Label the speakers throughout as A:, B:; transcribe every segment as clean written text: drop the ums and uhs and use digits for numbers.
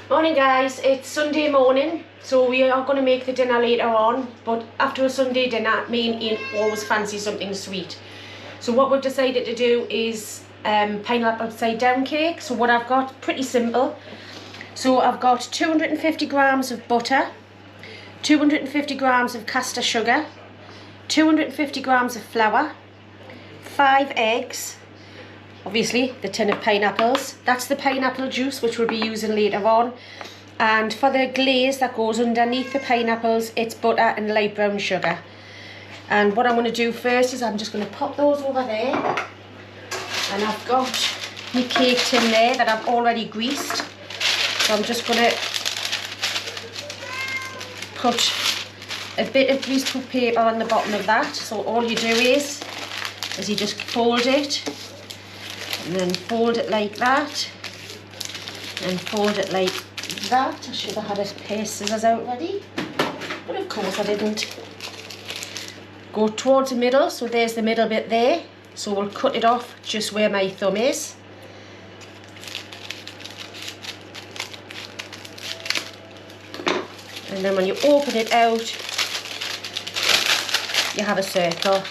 A: Morning guys, it's Sunday morning, so we are going to make the dinner later on, but after a Sunday dinner, me and Ian always fancy something sweet. So what we've decided to do is pineapple upside down cake. So what I've got, pretty simple. So I've got 250 grams of butter, 250 grams of caster sugar, 250 grams of flour, 5 eggs, obviously the tin of pineapples. That's the pineapple juice which we'll be using later on. And for the glaze that goes underneath the pineapples, it's butter and light brown sugar. And what I'm going to do first is I'm just going to pop those over there. And I've got my cake tin there that I've already greased. So I'm just going to put a bit of greaseproof paper on the bottom of that. So all you do is you just fold it, and then fold it like that, and fold it like that. I should have had a pair of scissors out ready, but of course I didn't. Go towards the middle, so there's the middle bit there. So we'll cut it off just where my thumb is. And then when you open it out, you have a circle.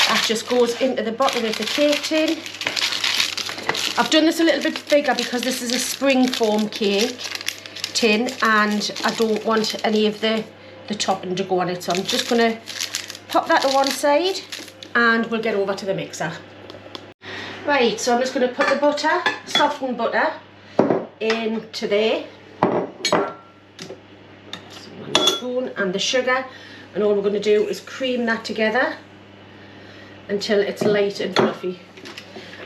A: That just goes into the bottom of the cake tin. I've done this a little bit bigger because this is a spring foam cake tin and I don't want any of the topping to go on it. So I'm just going to pop that to one side and we'll get over to the mixer. Right, so I'm just going to put the butter, softened butter, into there. So 1 spoon, and the sugar, and all we're going to do is cream that together until it's light and fluffy.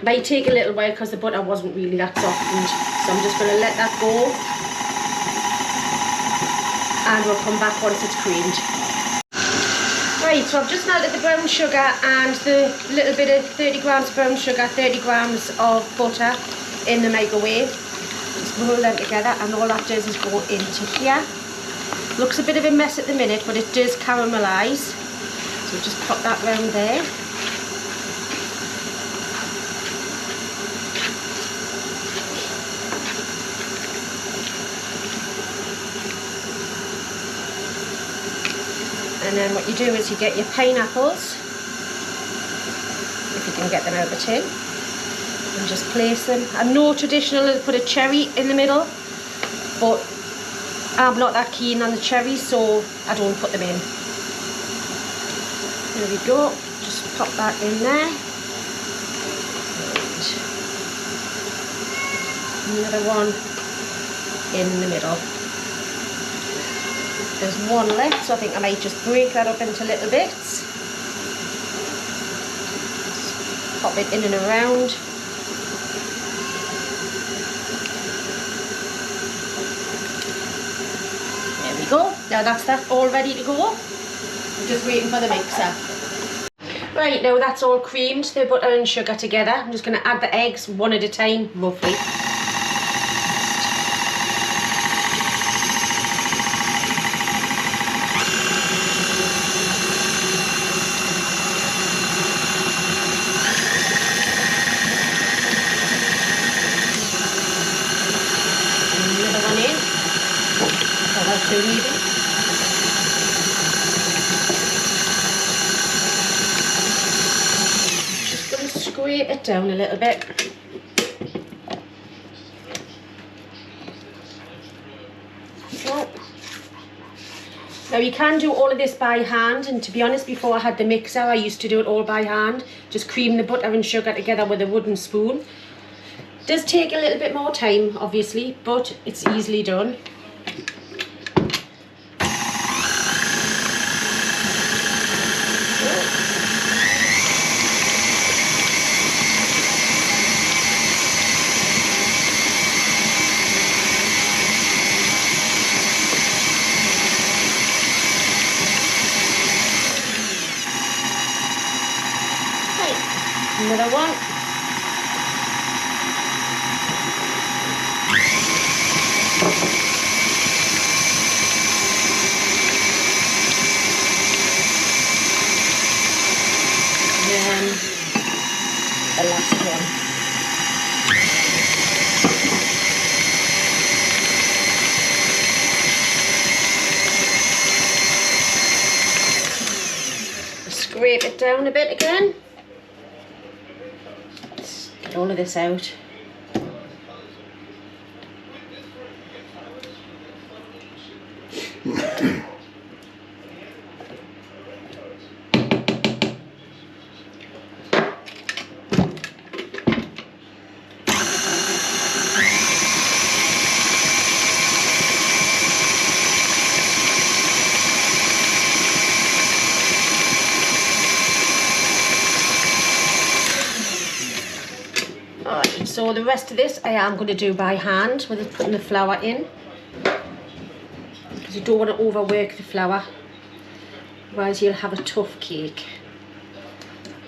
A: Might take a little while because the butter wasn't really that softened, so I'm just going to let that go and we'll come back once it's creamed. Right, so I've just melted the brown sugar and the little bit of 30 grams of brown sugar, 30 grams of butter in the microwave. Just roll them together and all that does is go into here. Looks a bit of a mess at the minute, but it does caramelise. So just pop that round there. And then what you do is you get your pineapples, if you can get them out of the tin, and just place them. I'm no traditional, put a cherry in the middle, but I'm not that keen on the cherries, so I don't put them in. There we go, just pop that in there. And another one in the middle. There's one left, so I think I might just break that up into little bits. Just pop it in and around. There we go. Now that's that all ready to go. I'm just waiting for the mixer. Right, now that's all creamed, the butter and sugar together. I'm just going to add the eggs one at a time, roughly. Just going to scrape it down a little bit. So, now you can do all of this by hand, and to be honest, before I had the mixer I used to do it all by hand. Just cream the butter and sugar together with a wooden spoon. It does take a little bit more time obviously, but it's easily done. Another one. And the last one. down a bit again. Let's get all of this out. Alright, so the rest of this I am going to do by hand with putting the flour in, because you don't want to overwork the flour, otherwise you'll have a tough cake.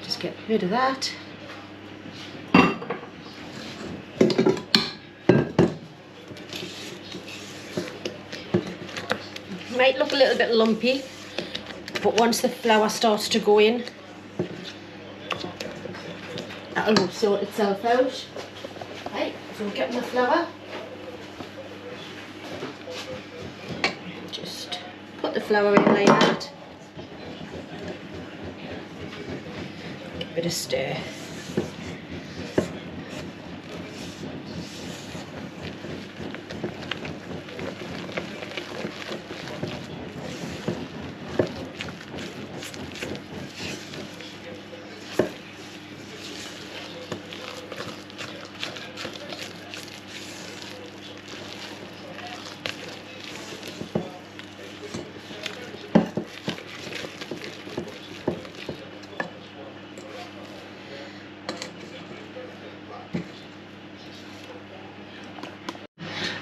A: Just get rid of that. Might look a little bit lumpy, but once the flour starts to go in, that'll sort itself out. Right, so get my flour. Just put the flour in like that. Give it a bit of stir.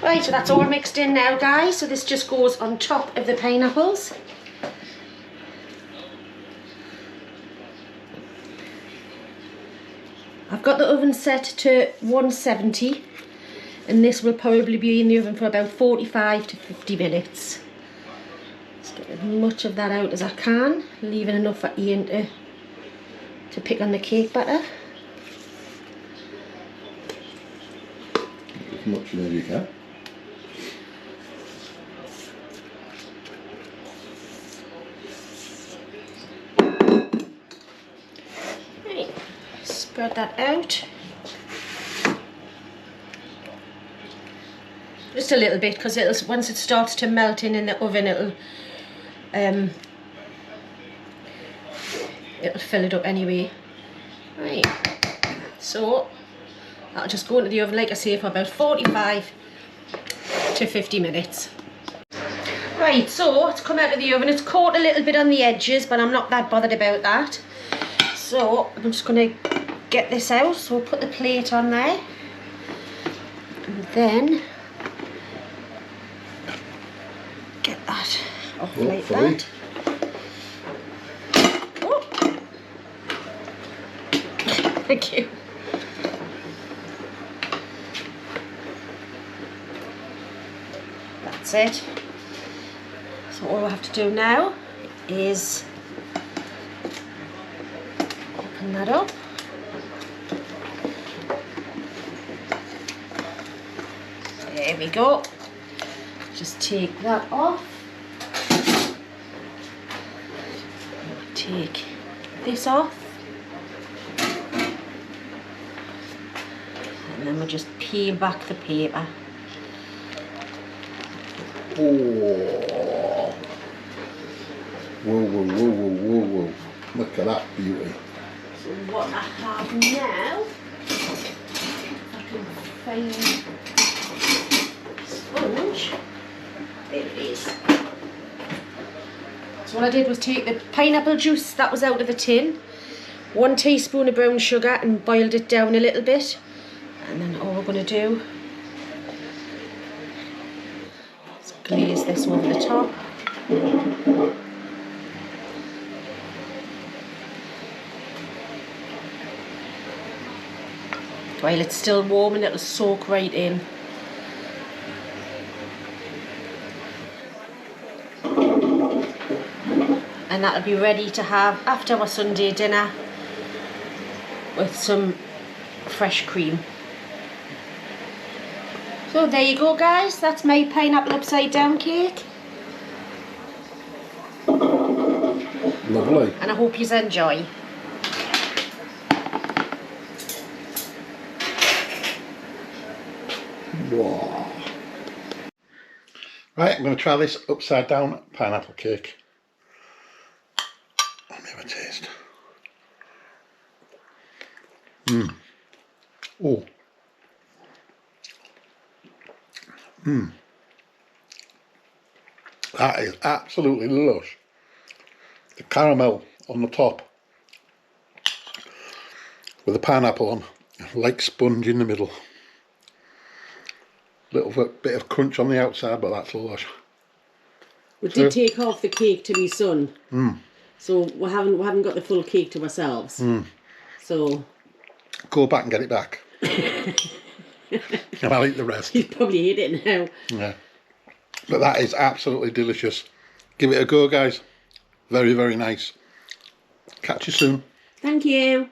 A: Right, so that's all mixed in now, guys. So this just goes on top of the pineapples. I've got the oven set to 170, and this will probably be in the oven for about 45 to 50 minutes. Let's get as much of that out as I can, leaving enough for Ian to pick on the cake batter.
B: As much as you can.
A: Spread that out. Just a little bit, because it'll, once it starts to melt in the oven, it'll fill it up anyway. Right, so that'll just go into the oven, like I say, for about 45 to 50 minutes. Right, so it's come out of the oven. It's caught a little bit on the edges, but I'm not that bothered about that. So I'm just going to get this out. So we'll put the plate on there, and then get that off like that. Oh. Thank you. That's it. So all I have to do now is open that up. There we go. Just take that off. Take this off. And then we'll just peel back the paper.
B: Oh. Whoa, whoa, whoa, whoa, whoa, whoa. Look at that beauty.
A: So what I have now, if I can find sponge. There it is. So what I did was take the pineapple juice that was out of the tin, 1 teaspoon of brown sugar, and boiled it down a little bit. And then all we're going to do is glaze this over the top. While it's still warm, and it'll soak right in. And that'll be ready to have after our Sunday dinner with some fresh cream. So there you go, guys, that's my pineapple upside down cake.
B: Lovely.
A: And I hope you enjoy.
B: Wow. Right, I'm going to try this upside down pineapple cake. Let me have a taste. Oh. That is absolutely lush. The caramel on the top with the pineapple on, like sponge in the middle. Little bit of crunch on the outside, but that's lush.
C: We did take half the cake to my son, so we haven't got the full cake to ourselves. So
B: Go back and get it back. And I'll eat the rest.
C: he's probably ate it now.
B: Yeah. But that is absolutely delicious. Give it a go, guys. Very, very nice. Catch you soon.
C: Thank you.